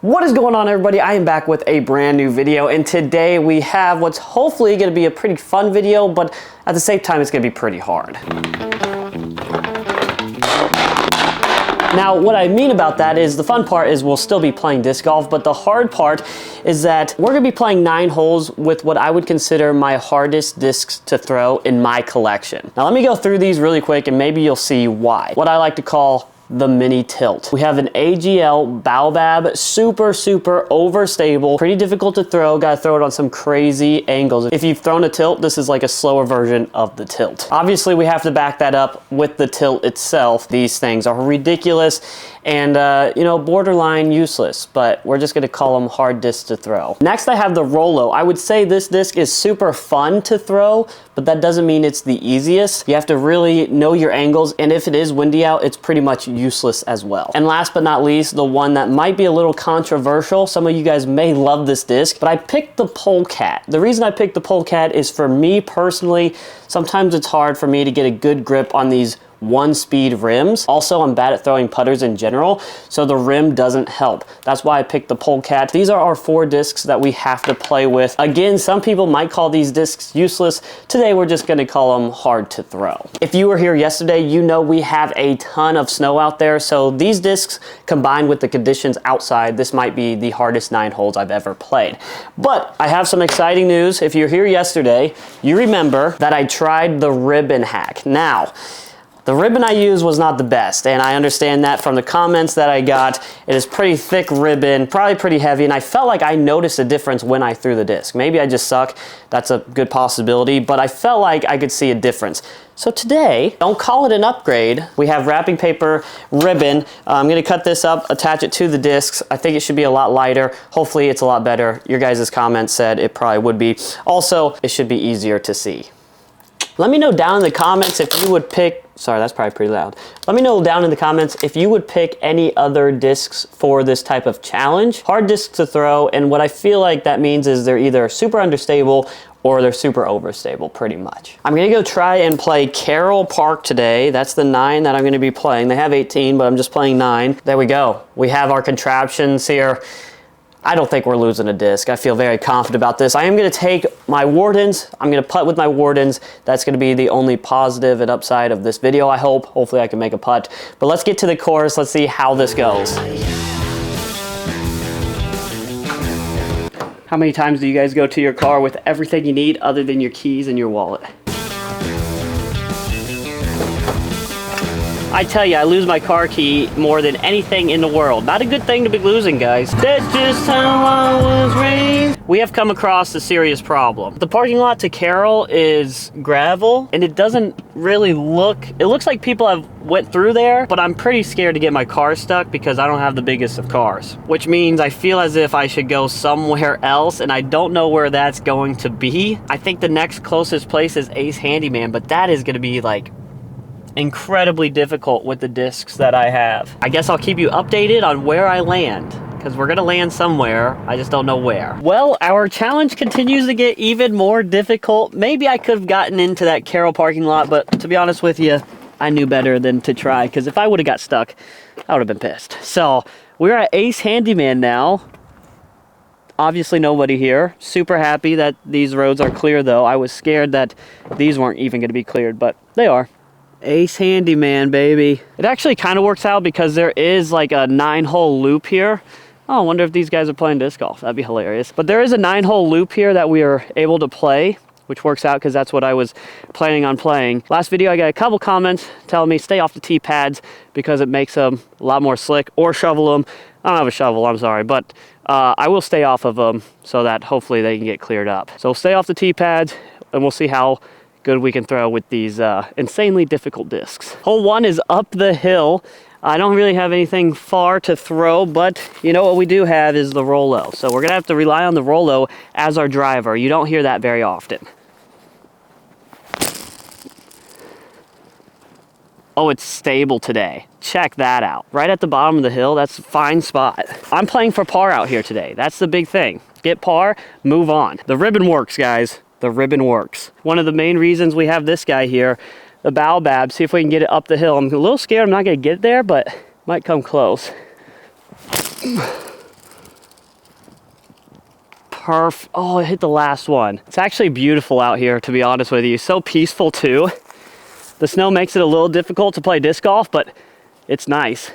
What is going on, everybody? I am back with a brand new video, and today we have what's hopefully going to be a pretty fun video, but at the same time it's going to be pretty hard. Now, what I mean about that is the fun part is we'll still be playing disc golf, but the hard part is that we're going to be playing 9 holes with what I would consider my hardest discs to throw in my collection. Now, let me go through these really quick and maybe you'll see why. What I like to call the mini tilt. We have an AGL Baobab, super overstable, pretty difficult to throw, gotta throw it on some crazy angles. If you've thrown a tilt, this is like a slower version of the tilt. Obviously, we have to back that up with the tilt itself. These things are ridiculous and you know, borderline useless, but we're just gonna call them hard discs to throw. Next, I have the Rolo. I would say this disc is super fun to throw, but that doesn't mean it's the easiest. You have to really know your angles, and if it is windy out, it's pretty much useless as well. And last but not least, the one that might be a little controversial. Some of you guys may love this disc, but I picked the Polecat. The reason I picked the Polecat is for me personally, sometimes it's hard for me to get a good grip on these 1-speed rims. Also, I'm bad at throwing putters in general, so the rim doesn't help. That's why I picked the Polecat. These are our 4 discs that we have to play with. Again, some people might call these discs useless. Today, we're just gonna call them hard to throw. If you were here yesterday, you know we have a ton of snow out there, so these discs combined with the conditions outside, this might be the hardest 9 holes I've ever played. But I have some exciting news. If you're here yesterday, you remember that I tried the ribbon hack. Now, the ribbon I used was not the best, and I understand that from the comments that I got. It is pretty thick ribbon, probably pretty heavy, and I felt like I noticed a difference when I threw the disc. Maybe I just suck, that's a good possibility, but I felt like I could see a difference. So today, don't call it an upgrade. We have wrapping paper ribbon. I'm gonna cut this up, attach it to the discs. I think it should be a lot lighter. Hopefully it's a lot better. Your guys' comments said it probably would be. Also, it should be easier to see. Let me know down in the comments if you would pick, sorry, that's probably pretty loud. Let me know down in the comments if you would pick any other discs for this type of challenge. Hard discs to throw, and what I feel like that means is they're either super understable or they're super overstable, pretty much. I'm gonna go try and play Carroll Park today. That's the 9 that I'm gonna be playing. They have 18, but I'm just playing 9. There we go. We have our contraptions here. I don't think we're losing a disc. I feel very confident about this. I am gonna take my Wardens. I'm gonna putt with my Wardens. That's gonna be the only positive and upside of this video, I hope. Hopefully I can make a putt. But let's get to the course. Let's see how this goes. How many times do you guys go to your car with everything you need other than your keys and your wallet? I tell you, I lose my car key more than anything in the world. Not a good thing to be losing, guys. That's just how I was raised. We have come across a serious problem. The parking lot to Carroll is gravel, and it doesn't really look, it looks like people have went through there, but I'm pretty scared to get my car stuck because I don't have the biggest of cars, which means I feel as if I should go somewhere else, and I don't know where that's going to be. I think the next closest place is Ace Handyman, but that is gonna be like incredibly difficult with the discs that I have. I guess I'll keep you updated on where I land, because we're gonna land somewhere, I just don't know where. Well, our challenge continues to get even more difficult. Maybe I could have gotten into that Carroll parking lot, but to be honest with you, I knew better than to try, because if I would have got stuck, I would have been pissed. So, we're at Ace Handyman now. Obviously nobody here. Super happy that these roads are clear though. I was scared that these weren't even gonna be cleared, but they are. Ace Handyman, baby. It actually kind of works out because there is like a 9-hole loop here. Oh, I wonder if these guys are playing disc golf. That'd be hilarious. But there is a 9-hole loop here that we are able to play, which works out because that's what I was planning on playing. Last video, I got a couple comments telling me stay off the tee pads because it makes them a lot more slick, or shovel them. I don't have a shovel, I'm sorry, but I will stay off of them so that hopefully they can get cleared up. So stay off the tee pads and we'll see how good we can throw with these insanely difficult discs. Hole 1 is up the hill. I don't really have anything far to throw, but you know what we do have is the Rolo. So we're gonna have to rely on the Rolo as our driver. You don't hear that very often. Oh, it's stable today. Check that out. Right at the bottom of the hill, that's a fine spot. I'm playing for par out here today. That's the big thing. Get par, move on. The ribbon works, guys. The ribbon works. One of the main reasons we have this guy here, the Baobab, see if we can get it up the hill. I'm a little scared I'm not gonna get there, but might come close. Oh, it hit the last one. It's actually beautiful out here, to be honest with you. So peaceful too. The snow makes it a little difficult to play disc golf, but it's nice.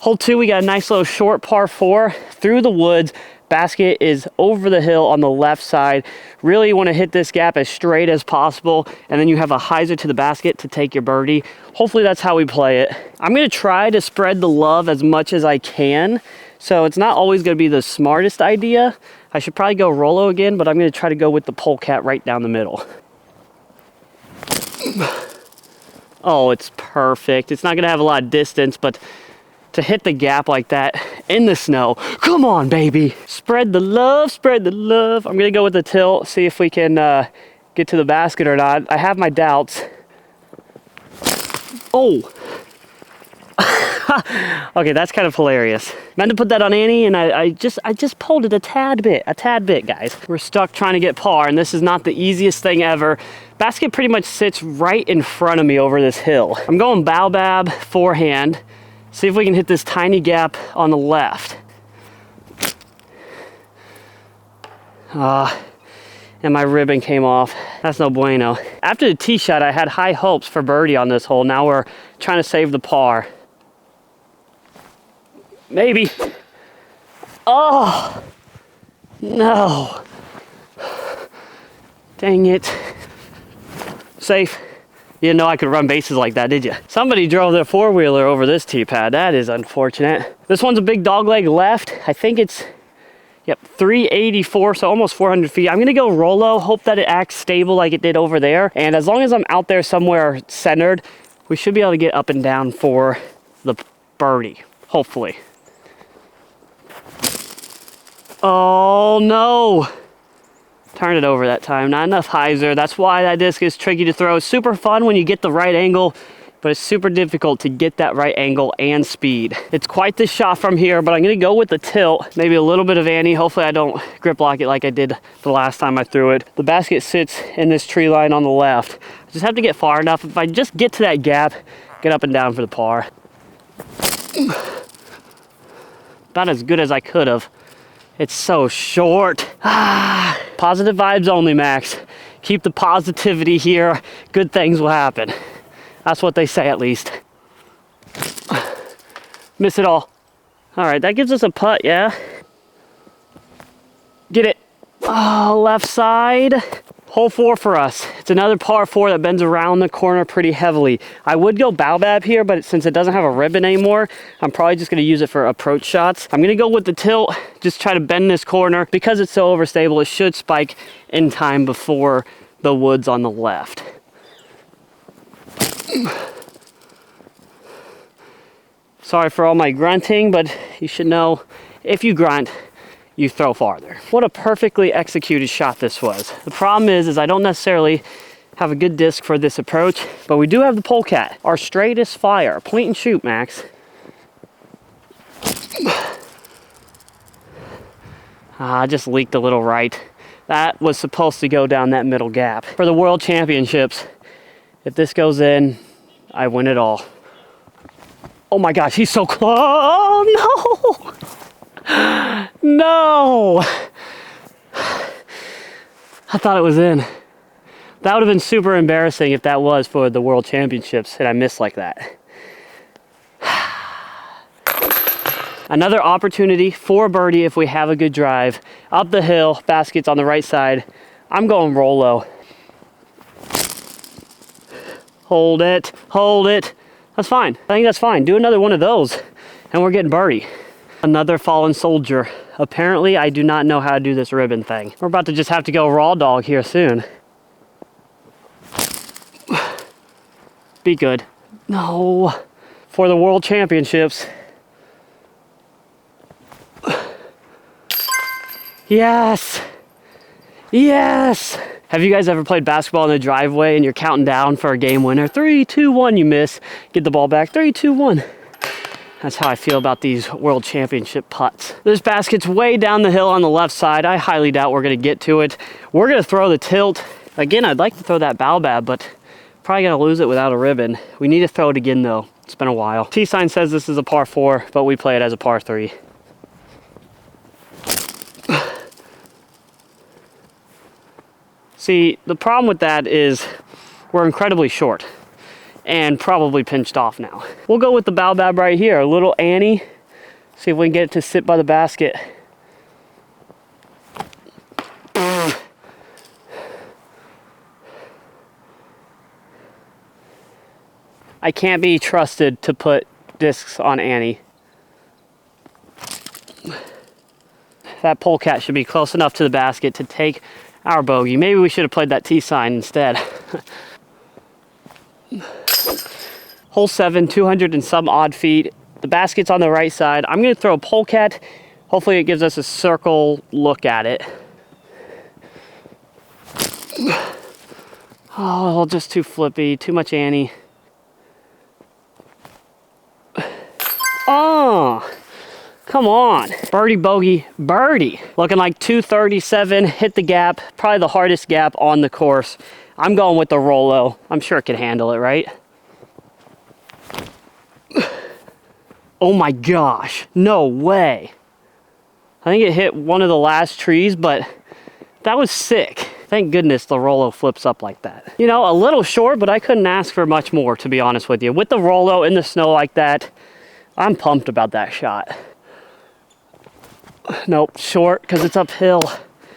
Hole 2, we got a nice little short par 4 through the woods. Basket is over the hill on the left side. Really want to hit this gap as straight as possible, and then you have a hyzer to the basket to take your birdie. Hopefully that's how we play it. I'm going to try to spread the love as much as I can, so it's not always going to be the smartest idea. I should probably go Rolo again, but I'm going to try to go with the polecat right down the middle. Oh, it's perfect. It's not going to have a lot of distance, but to hit the gap like that in the snow, come on, baby. Spread the love, spread the love. I'm going to go with the tilt, see if we can get to the basket or not. I have my doubts. Oh. Okay, that's kind of hilarious. Meant to put that on Annie, and I just pulled it a tad bit, guys. We're stuck trying to get par, and this is not the easiest thing ever. Basket pretty much sits right in front of me over this hill. I'm going baobab forehand. See if we can hit this tiny gap on the left. And my ribbon came off. That's no bueno. After the tee shot, I had high hopes for birdie on this hole. Now we're trying to save the par. Maybe. Oh, no. Dang it. Safe. You didn't know I could run bases like that, did you? Somebody drove their four-wheeler over this tee pad. That is unfortunate. This one's a big dog leg left. I think it's, yep, 384, so almost 400 feet. I'm gonna go Rolo, hope that it acts stable like it did over there. And as long as I'm out there somewhere centered, we should be able to get up and down for the birdie, hopefully. Oh no. Turned it over that time. Not enough hyzer. That's why that disc is tricky to throw. It's super fun when you get the right angle, but it's super difficult to get that right angle and speed. It's quite the shot from here, but I'm gonna go with the tilt. Maybe a little bit of Annie. Hopefully I don't grip lock it like I did the last time I threw it. The basket sits in this tree line on the left. I just have to get far enough. If I just get to that gap, get up and down for the par. About as good as I could have. It's so short. Positive vibes only, Max. Keep the positivity here. Good things will happen. That's what they say, at least. Miss it all. All right, that gives us a putt, yeah? Get it. Oh, left side. Hole 4 for us. It's another par 4 that bends around the corner pretty heavily. I would go baobab here, but since it doesn't have a ribbon anymore, I'm probably just gonna use it for approach shots. I'm gonna go with the tilt, just try to bend this corner. Because it's so overstable, it should spike in time before the woods on the left. Sorry for all my grunting, but you should know if you grunt, you throw farther. What a perfectly executed shot this was. The problem is I don't necessarily have a good disc for this approach, but we do have the polecat, our straightest fire. Point and shoot, Max. I just leaked a little right. That was supposed to go down that middle gap. For the World Championships, if this goes in, I win it all. Oh my gosh, he's so close. Oh no! No! I thought it was in. That would have been super embarrassing if that was for the World Championships and I missed like that. Another opportunity for birdie if we have a good drive. Up the hill, basket's on the right side. I'm going Rolo. Hold it, hold it. That's fine. I think that's fine. Do another one of those and we're getting birdie. Another fallen soldier. Apparently, I do not know how to do this ribbon thing. We're about to just have to go raw dog here soon. Be good. No. For the World Championships. Yes. Yes. Have you guys ever played basketball in the driveway and you're counting down for a game winner? 3, 2, 1, you miss. Get the ball back. 3, 2, 1. That's how I feel about these World Championship putts. This basket's way down the hill on the left side. I highly doubt we're gonna get to it. We're gonna throw the tilt. Again, I'd like to throw that baobab, but probably gonna lose it without a ribbon. We need to throw it again though. It's been a while. T-sign says this is a par 4, but we play it as a par 3. See, the problem with that is we're incredibly short and probably pinched off now. We'll go with the baobab right here, a little Annie. See if we can get it to sit by the basket. I can't be trusted to put discs on Annie. That polecat should be close enough to the basket to take our bogey. Maybe we should have played that T sign instead. Hole 7, 200 and some odd feet. The basket's on the right side. I'm gonna throw a polecat. Hopefully it gives us a circle look at it. Oh, just too flippy, too much Annie. Oh, come on. Birdie, bogey, birdie. Looking like 237, hit the gap, probably the hardest gap on the course. I'm going with the Rollo. I'm sure it can handle it, right? Oh my gosh, no way. I think it hit one of the last trees, but that was sick. Thank goodness the Rollo flips up like that. You know, a little short, but I couldn't ask for much more, to be honest with you. With the Rollo in the snow like that, I'm pumped about that shot. Nope, short, because it's uphill.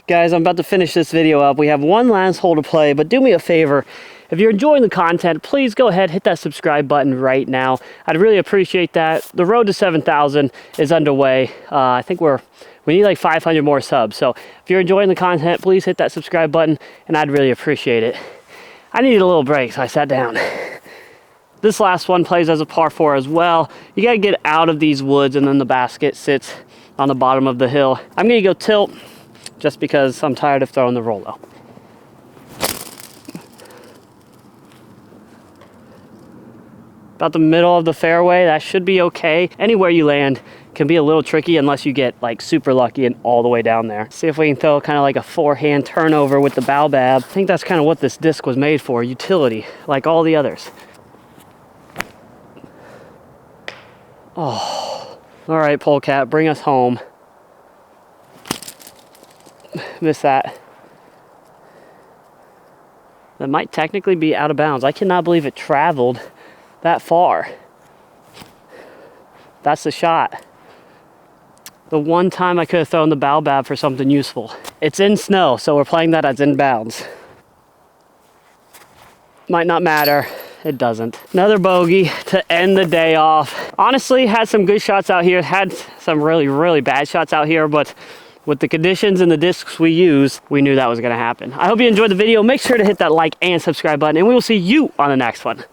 Guys, I'm about to finish this video up. We have one last hole to play, but do me a favor. If you're enjoying the content, please go ahead, hit that subscribe button right now. I'd really appreciate that. The road to 7,000 is underway. I think we need like 500 more subs. So if you're enjoying the content, please hit that subscribe button, and I'd really appreciate it. I needed a little break, so I sat down. This last one plays as a par 4 as well. You gotta get out of these woods, and then the basket sits on the bottom of the hill. I'm gonna go tilt just because I'm tired of throwing the Rollo. About the middle of the fairway, that should be okay. Anywhere you land can be a little tricky unless you get like super lucky and all the way down there. See if we can throw kind of like a forehand turnover with the baobab. I think that's kind of what this disc was made for, utility, like all the others. Oh, all right, polecat, bring us home. Miss that. That might technically be out of bounds. I cannot believe it traveled that far. That's the shot. The one time I could have thrown the baobab for something useful. It's in snow, so we're playing that as in bounds. Might not matter. It doesn't. Another bogey to end the day off. Honestly, had some good shots out here. Had some really, really bad shots out here, but with the conditions and the discs we use, we knew that was gonna happen. I hope you enjoyed the video. Make sure to hit that like and subscribe button, and we will see you on the next one.